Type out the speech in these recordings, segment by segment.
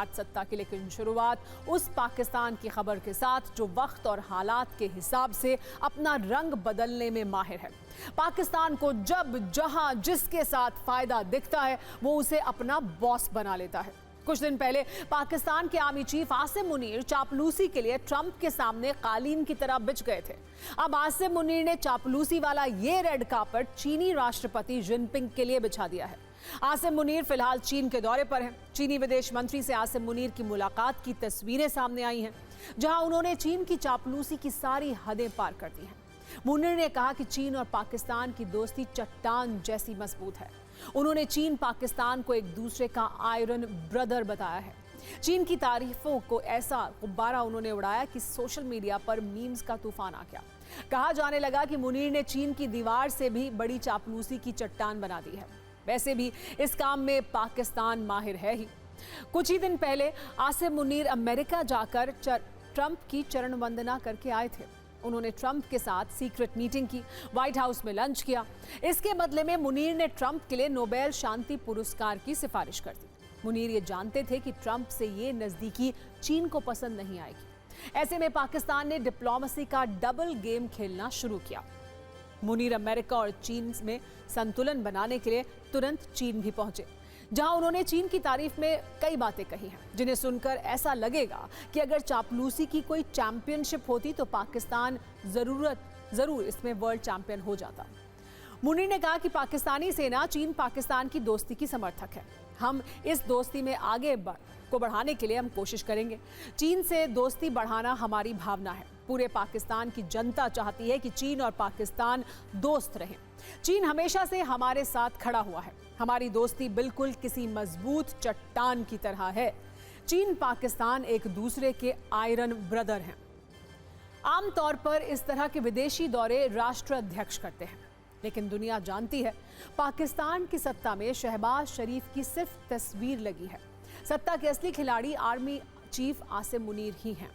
साथ सत्ता की, लेकिन शुरुआत उस पाकिस्तान की खबर के साथ जो वक्त और हालात के हिसाब से अपना रंग बदलने में माहिर है। पाकिस्तान को जब जहां जिसके साथ फायदा दिखता है वो उसे अपना बॉस बना लेता है। कुछ दिन पहले पाकिस्तान के आर्मी चीफ आसिम मुनीर चापलूसी के लिए ट्रंप के सामने कालीन की तरह बिछ गए थे। अब आसिम मुनीर ने चापलूसी वाला ये रेड कार्पेट चीनी राष्ट्रपति जिनपिंग के लिए बिछा दिया है। आसिम मुनीर फिलहाल चीन के दौरे पर हैं। चीनी विदेश मंत्री से आसिम मुनीर की मुलाकात की तस्वीरें सामने आई हैं, जहां उन्होंने चीन की चापलूसी की सारी हदें पार कर दी हैं। मुनीर ने कहा कि चीन और पाकिस्तान की दोस्ती चट्टान जैसी मजबूत है। उन्होंने चीन पाकिस्तान को एक दूसरे का आयरन ब्रदर बताया है। चीन की तारीफों को ऐसा गुब्बारा उन्होंने उड़ाया कि सोशल मीडिया पर मीम्स का तूफान आ गया। कहा जाने लगा कि मुनीर ने चीन की दीवार से भी बड़ी चापलूसी की चट्टान बना दी है। वैसे भी इस काम में पाकिस्तान माहिर है ही। कुछ ही दिन पहले आसिम मुनीर अमेरिका जाकर ट्रंप की चरण वंदना करके आए थे। उन्होंने ट्रंप के साथ सीक्रेट मीटिंग की, व्हाइट हाउस में लंच किया। इसके बदले में मुनीर ने ट्रंप के लिए नोबेल शांति पुरस्कार की सिफारिश कर दी। मुनीर ये जानते थे कि ट्रंप से ये नजदीकी चीन को पसंद नहीं आएगी। ऐसे में पाकिस्तान ने डिप्लोमेसी का डबल गेम खेलना शुरू किया। मुनीर अमेरिका और चीन में संतुलन बनाने के लिए तुरंत चीन भी पहुंचे, जहां उन्होंने चीन की तारीफ में कई बातें कही हैं, जिन्हें सुनकर ऐसा लगेगा कि अगर चापलूसी की कोई चैंपियनशिप होती तो पाकिस्तान जरूर इसमें वर्ल्ड चैंपियन हो जाता। मुनीर ने कहा कि पाकिस्तानी सेना चीन पाकिस्तान की दोस्ती की समर्थक है। हम इस दोस्ती में आगे बढ़ाने के लिए हम कोशिश करेंगे। चीन से दोस्ती बढ़ाना हमारी भावना है। पूरे पाकिस्तान की जनता चाहती है कि चीन और पाकिस्तान दोस्त रहें। चीन हमेशा से हमारे साथ खड़ा हुआ है। हमारी दोस्ती बिल्कुल किसी मजबूत चट्टान की तरह है। चीन पाकिस्तान एक दूसरे के आयरन ब्रदर हैं। आमतौर पर इस तरह के विदेशी दौरे राष्ट्राध्यक्ष करते हैं, लेकिन दुनिया जानती है पाकिस्तान की सत्ता में शहबाज शरीफ की सिर्फ तस्वीर लगी है। सत्ता के असली खिलाड़ी आर्मी चीफ आसिम मुनीर ही हैं।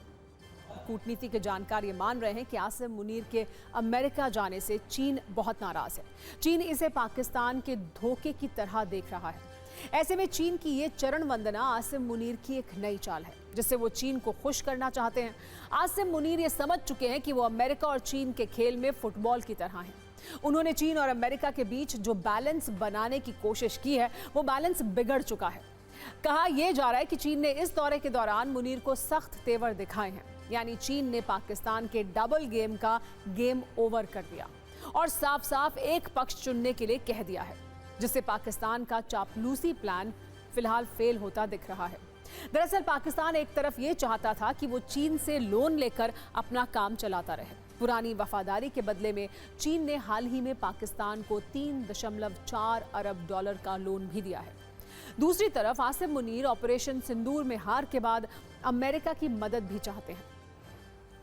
कूटनीति के जानकार ये मान रहे हैं कि आसिम मुनीर के अमेरिका जाने से चीन बहुत नाराज है। चीन इसे पाकिस्तान के धोखे की तरह देख रहा है। ऐसे में चीन की ये चरण वंदना आसिम मुनीर की एक नई चाल है, जिससे वो चीन को खुश करना चाहते हैं। आसिम मुनीर ये समझ चुके हैं कि वो अमेरिका और चीन के खेल में फुटबॉल की तरह हैं। उन्होंने चीन और अमेरिका के बीच जो बैलेंस बनाने की कोशिश की है वो बैलेंस बिगड़ चुका है। कहा यह जा रहा है कि चीन ने इस दौरे के दौरान मुनीर को सख्त तेवर दिखाए हैं, यानी चीन ने पाकिस्तान के डबल गेम का गेम ओवर कर दिया और साफ साफ एक पक्ष चुनने के लिए कह दिया है, जिससे पाकिस्तान का चापलूसी प्लान फिलहाल फेल होता दिख रहा है। दरअसल पाकिस्तान एक तरफ ये चाहता था कि वो चीन से लोन लेकर अपना काम चलाता रहे। पुरानी वफादारी के बदले में चीन ने हाल ही में पाकिस्तान को $3.4 अरब का लोन भी दिया है। दूसरी तरफ आसिम मुनीर ऑपरेशन सिंदूर में हार के बाद अमेरिका की मदद भी चाहते हैं।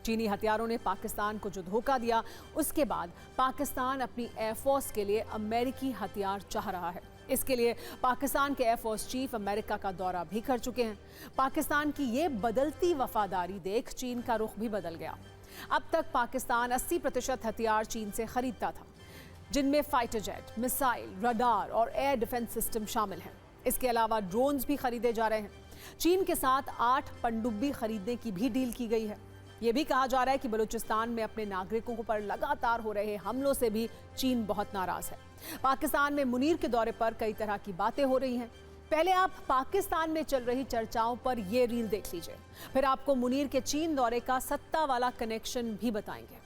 चीनी हथियारों ने पाकिस्तान को जो धोखा दिया, उसके बाद पाकिस्तान अपनी एयरफोर्स के लिए अमेरिकी हथियार चाह रहा है। इसके लिए पाकिस्तान के एयरफोर्स चीफ अमेरिका का दौरा भी कर चुके हैं। पाकिस्तान की ये बदलती वफादारी देख चीन का रुख भी बदल गया। अब तक पाकिस्तान 80% हथियार चीन से खरीदता था, जिनमें फाइटर जेट, मिसाइल, रडार और एयर डिफेंस सिस्टम शामिल हैं। इसके अलावा ड्रोन्स भी खरीदे जा रहे हैं। चीन के साथ 8 पनडुब्बी खरीदने की भी डील की गई है। यह भी कहा जा रहा है कि बलूचिस्तान में अपने नागरिकों पर लगातार हो रहे हमलों से भी चीन बहुत नाराज है। पाकिस्तान में मुनीर के दौरे पर कई तरह की बातें हो रही हैं। पहले आप पाकिस्तान में चल रही चर्चाओं पर यह रील देख लीजिए, फिर आपको मुनीर के चीन दौरे का सत्ता वाला कनेक्शन भी बताएंगे।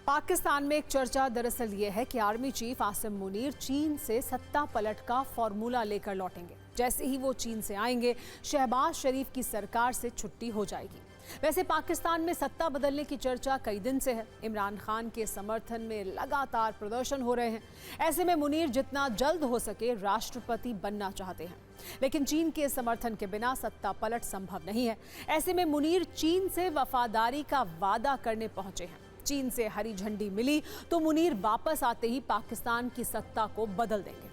पाकिस्तान में एक चर्चा दरअसल ये है कि आर्मी चीफ आसिम मुनीर चीन से सत्ता पलट का फॉर्मूला लेकर लौटेंगे। जैसे ही वो चीन से आएंगे, शहबाज शरीफ की सरकार से छुट्टी हो जाएगी। वैसे पाकिस्तान में सत्ता बदलने की चर्चा कई दिन से है। इमरान खान के समर्थन में लगातार प्रदर्शन हो रहे हैं। ऐसे में मुनीर जितना जल्द हो सके राष्ट्रपति बनना चाहते हैं, लेकिन चीन के समर्थन के बिना सत्ता पलट संभव नहीं है। ऐसे में मुनीर चीन से वफादारी का वादा करने पहुंचे हैं। चीन से हरी झंडी मिली तो मुनीर वापस आते ही पाकिस्तान की सत्ता को बदल देंगे।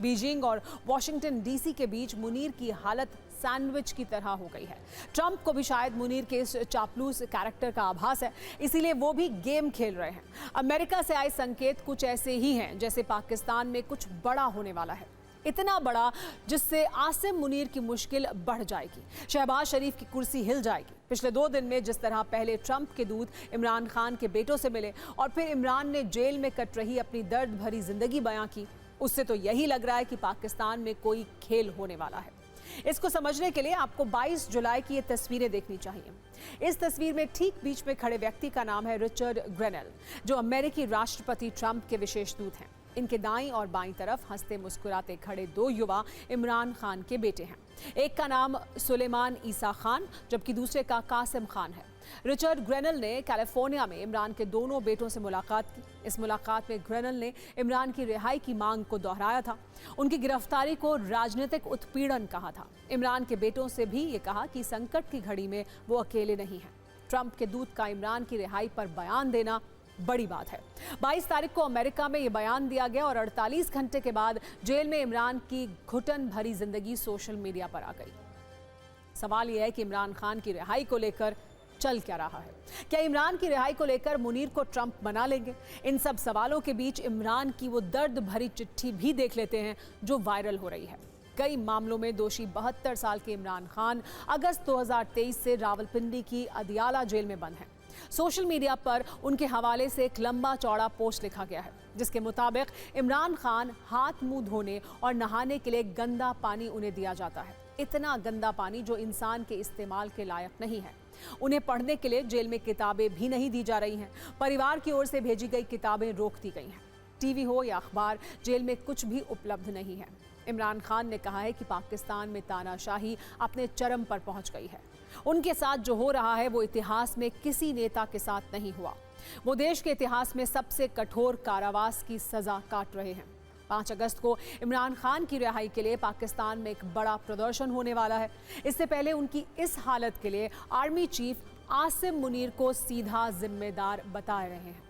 बीजिंग और वॉशिंगटन डीसी के बीच मुनीर की हालत सैंडविच की तरह हो गई है। ट्रंप को भी शायद मुनीर के इस चापलूस कैरेक्टर का आभास है, इसीलिए वो भी गेम खेल रहे हैं। अमेरिका से आए संकेत कुछ ऐसे ही हैं जैसे पाकिस्तान में कुछ बड़ा होने वाला है, इतना बड़ा जिससे आसिम मुनीर की मुश्किल बढ़ जाएगी, शहबाज शरीफ की कुर्सी हिल जाएगी। पिछले 2 दिन में जिस तरह पहले ट्रंप के दूत इमरान खान के बेटों से मिले और फिर इमरान ने जेल में कट रही अपनी दर्द भरी जिंदगी बयां की, उससे तो यही लग रहा है कि पाकिस्तान में कोई खेल होने वाला है। इसको समझने के लिए आपको 22 जुलाई की ये तस्वीरें देखनी चाहिए। इस तस्वीर में ठीक बीच में खड़े व्यक्ति का नाम है रिचर्ड ग्रेनेल, जो अमेरिकी राष्ट्रपति ट्रंप के विशेष दूत हैं। इनके दाईं और बाईं तरफ हंसते मुस्कुराते खड़े 2 युवा इमरान खान के बेटे हैं। एक का नाम सुलेमान ईसा खान जबकि दूसरे का कासिम खान है। रिचर्ड ग्रेनेल ने कैलिफोर्निया में इमरान के दोनों बेटों से मुलाकात की। इस मुलाकात में ग्रेनेल ने इमरान की रिहाई की मांग को दोहराया था। उनकी गिरफ्तारी को राजनीतिक उत्पीड़न कहा था। इमरान के बेटों से भी ये कहा कि संकट की घड़ी में वो अकेले नहीं हैं। ट्रंप के दूत का इमरान की रिहाई पर बयान देना बड़ी बात है। 22 तारीख को अमेरिका में ये बयान दिया गया और 48 घंटे के बाद जेल में इमरान की घुटन भरी जिंदगी सोशल मीडिया पर आ गई। सवाल यह है कि इमरान खान की रिहाई को लेकर चल क्या रहा है? क्या इमरान की रिहाई को लेकर मुनीर को ट्रंप बना लेंगे? इन सब सवालों के बीच इमरान की वो दर्द भरी चिट्ठी भी देख लेते हैं जो वायरल हो रही है। कई मामलों में दोषी 72 साल के इमरान खान अगस्त 2023 से रावलपिंडी की अदियाला जेल में बंद हैं। सोशल मीडिया पर उनके हवाले से एक लंबा चौड़ा पोस्ट लिखा गया है जिसके मुताबिक इमरान खान हाथ मुंह धोने और नहाने के लिए गंदा पानी उन्हें दिया जाता है। इतना गंदा पानी जो इंसान के इस्तेमाल के लायक नहीं है। उन्हें पढ़ने के लिए जेल में किताबें भी नहीं दी जा रही हैं। परिवार की ओर से भेजी गई किताबें रोक दी गई हैं। टीवी हो या अखबार, जेल में कुछ भी उपलब्ध नहीं है। इमरान खान ने कहा है कि पाकिस्तान में तानाशाही अपने चरम पर पहुंच गई है। उनके साथ जो हो रहा है वो इतिहास में किसी नेता के साथ नहीं हुआ। वो देश के इतिहास में सबसे कठोर कारावास की सजा काट रहे हैं। 5 अगस्त को इमरान खान की रिहाई के लिए पाकिस्तान में एक बड़ा प्रदर्शन होने वाला है। इससे पहले उनकी इस हालत के लिए आर्मी चीफ आसिम मुनीर को सीधा जिम्मेदार बता रहे हैं।